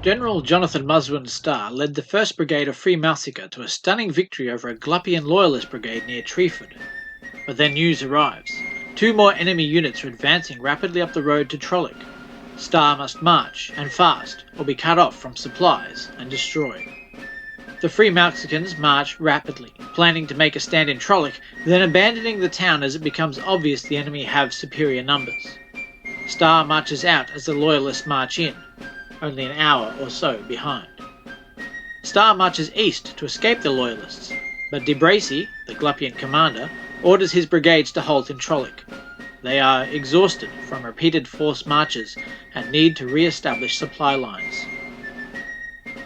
General Jonathan Muswin Starr led the 1st Brigade of Free Massacre to a stunning victory over a Glupian Loyalist brigade near Treeford. But then news arrives. 2 more enemy units are advancing rapidly up the road to Trolloc. Starr must march, and fast, or be cut off from supplies and destroyed. The Free Mexicans march rapidly, planning to make a stand in Trolloc, then abandoning the town as it becomes obvious the enemy have superior numbers. Starr marches out as the Loyalists march in, only an hour or so behind. Starr marches east to escape the Loyalists, but Bracy, the Glupian commander, orders his brigades to halt in Trolloc. They are exhausted from repeated forced marches and need to re-establish supply lines.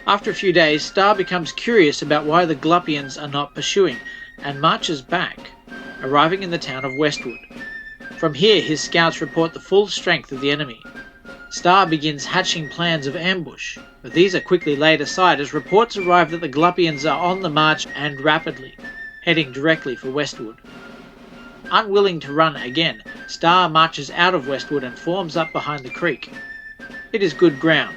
After a few days, Starr becomes curious about why the Glupians are not pursuing and marches back, arriving in the town of Westwood. From here, his scouts report the full strength of the enemy. Starr begins hatching plans of ambush, but these are quickly laid aside as reports arrive that the Glupians are on the march and rapidly, heading directly for Westwood. Unwilling to run again, Starr marches out of Westwood and forms up behind the creek. It is good ground,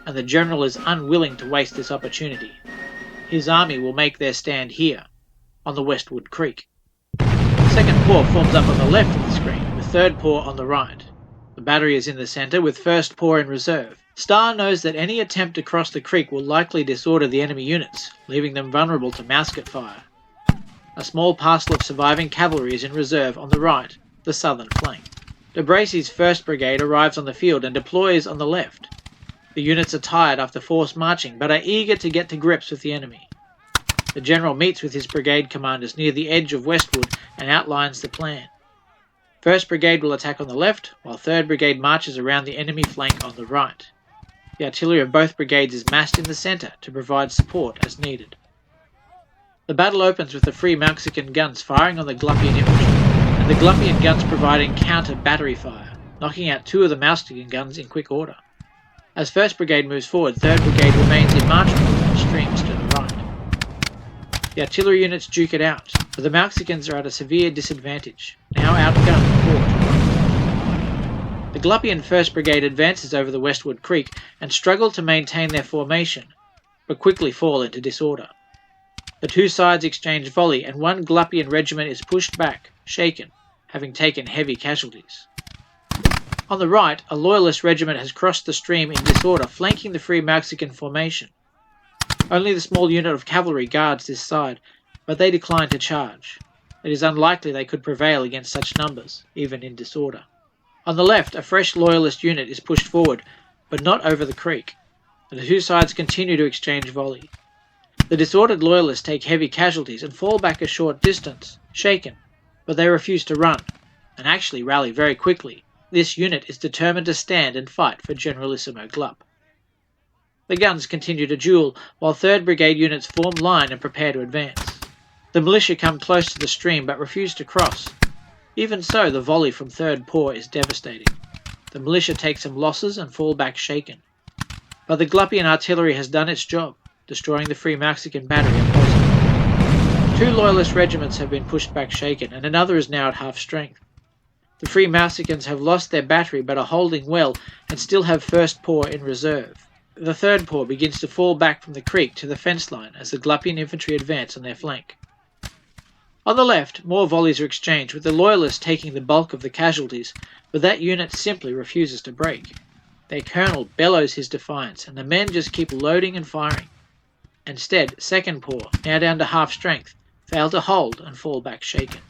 and the general is unwilling to waste this opportunity. His army will make their stand here, on the Westwood Creek. The 2nd Corps forms up on the left of the screen, with 3rd Corps on the right. The battery is in the centre, with 1st Corps in reserve. Starr knows that any attempt to cross the creek will likely disorder the enemy units, leaving them vulnerable to musket fire. A small parcel of surviving cavalry is in reserve on the right, the southern flank. Bracy's 1st Brigade arrives on the field and deploys on the left. The units are tired after forced marching, but are eager to get to grips with the enemy. The general meets with his brigade commanders near the edge of Westwood and outlines the plan. 1st Brigade will attack on the left, while 3rd Brigade marches around the enemy flank on the right. The artillery of both brigades is massed in the centre to provide support as needed. The battle opens with the Free Mexican guns firing on the Glupian infantry, and the Glupian guns providing counter-battery fire, knocking out 2 of the Mexican guns in quick order. As 1st Brigade moves forward, 3rd Brigade remains in march mode and streams to the right. The artillery units duke it out, but the Mexicans are at a severe disadvantage, now outgunned 4-1. The Glupian 1st Brigade advances over the Westwood Creek and struggle to maintain their formation, but quickly fall into disorder. The 2 sides exchange volley, and 1 Glupian regiment is pushed back, shaken, having taken heavy casualties. On the right, a Loyalist regiment has crossed the stream in disorder, flanking the Free Mexican formation. Only the small unit of cavalry guards this side, but they decline to charge. It is unlikely they could prevail against such numbers, even in disorder. On the left, a fresh Loyalist unit is pushed forward, but not over the creek, and the 2 sides continue to exchange volley. The disordered Loyalists take heavy casualties and fall back a short distance, shaken, but they refuse to run, and actually rally very quickly. This unit is determined to stand and fight for Generalissimo Glup. The guns continue to duel, while 3rd Brigade units form line and prepare to advance. The militia come close to the stream but refuse to cross. Even so, the volley from 3rd Corps is devastating. The militia take some losses and fall back shaken. But the Glupian artillery has done its job, destroying the Free Mexican battery opposite. 2 Loyalist regiments have been pushed back shaken, and another is now at half strength. The Free Mexicans have lost their battery but are holding well and still have 1st Corps in reserve. The 3rd Corps begins to fall back from the creek to the fence line as the Glupian infantry advance on their flank. On the left, more volleys are exchanged, with the Loyalists taking the bulk of the casualties, but that unit simply refuses to break. Their colonel bellows his defiance, and the men just keep loading and firing. Instead, 2nd Corps, now down to half strength, fail to hold and fall back shaken.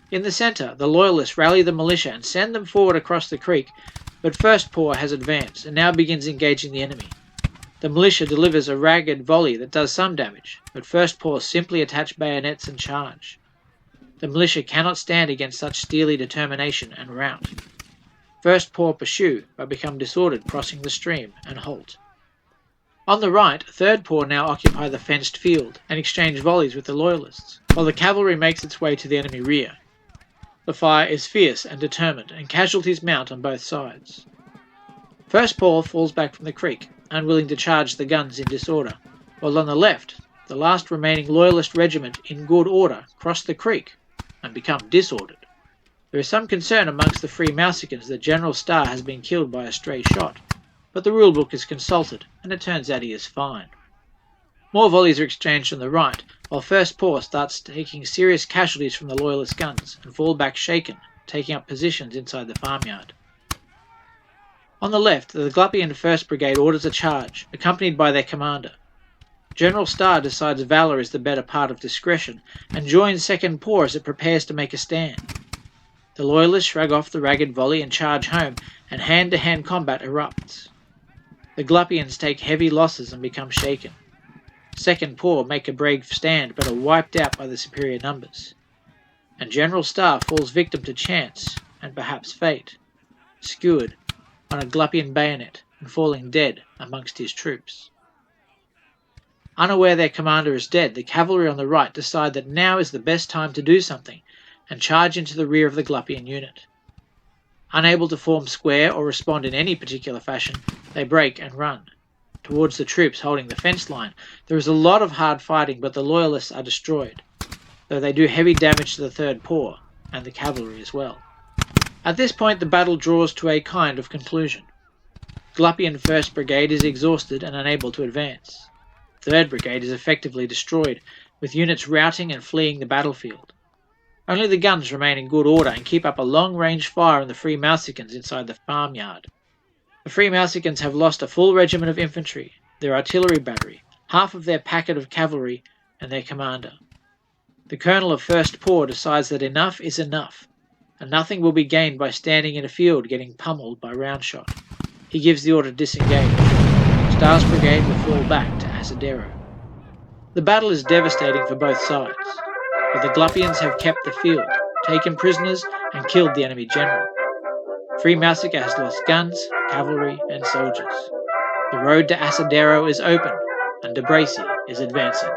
In the centre, the Loyalists rally the militia and send them forward across the creek, but 1st Corps has advanced and now begins engaging the enemy. The militia delivers a ragged volley that does some damage, but 1st Corps simply attach bayonets and charge. The militia cannot stand against such steely determination and rout. 1st Corps pursue, but become disordered crossing the stream and halt. On the right, 3rd Corps now occupy the fenced field and exchange volleys with the Loyalists, while the cavalry makes its way to the enemy rear. The fire is fierce and determined, and casualties mount on both sides. 1st Corps falls back from the creek, unwilling to charge the guns in disorder, while on the left, the last remaining Loyalist regiment in good order cross the creek and become disordered. There is some concern amongst the Free Mexicans that General Starr has been killed by a stray shot, but the rulebook is consulted, and it turns out he is fine. More volleys are exchanged on the right, while First Paw starts taking serious casualties from the Loyalist guns and fall back shaken, taking up positions inside the farmyard. On the left, the Glupian 1st Brigade orders a charge, accompanied by their commander. General Starr decides valour is the better part of discretion, and joins 2nd Paw as it prepares to make a stand. The Loyalists shrug off the ragged volley and charge home, and hand-to-hand combat erupts. The Glupians take heavy losses and become shaken. 2nd Paw make a brave stand but are wiped out by the superior numbers. And General Starr falls victim to chance, and perhaps fate, skewered on a Glupian bayonet and falling dead amongst his troops. Unaware their commander is dead, the cavalry on the right decide that now is the best time to do something, and charge into the rear of the Glupian unit. Unable to form square or respond in any particular fashion, they break and run. Towards the troops holding the fence line, there is a lot of hard fighting, but the Loyalists are destroyed, though they do heavy damage to the 3rd Paw, and the cavalry as well. At this point the battle draws to a kind of conclusion. Glupian 1st Brigade is exhausted and unable to advance. 3rd Brigade is effectively destroyed, with units routing and fleeing the battlefield. Only the guns remain in good order and keep up a long-range fire on the Free Mousicans inside the farmyard. The Free Mousicans have lost a full regiment of infantry, their artillery battery, half of their packet of cavalry, and their commander. The colonel of 1st Paw decides that enough is enough, and nothing will be gained by standing in a field getting pummeled by round shot. He gives the order to disengage. Starr's brigade will fall back to Asadero. The battle is devastating for both sides, but the Glupians have kept the field, taken prisoners, and killed the enemy general. Free Mausica has lost guns, cavalry, and soldiers. The road to Asadero is open, and de Bracy is advancing.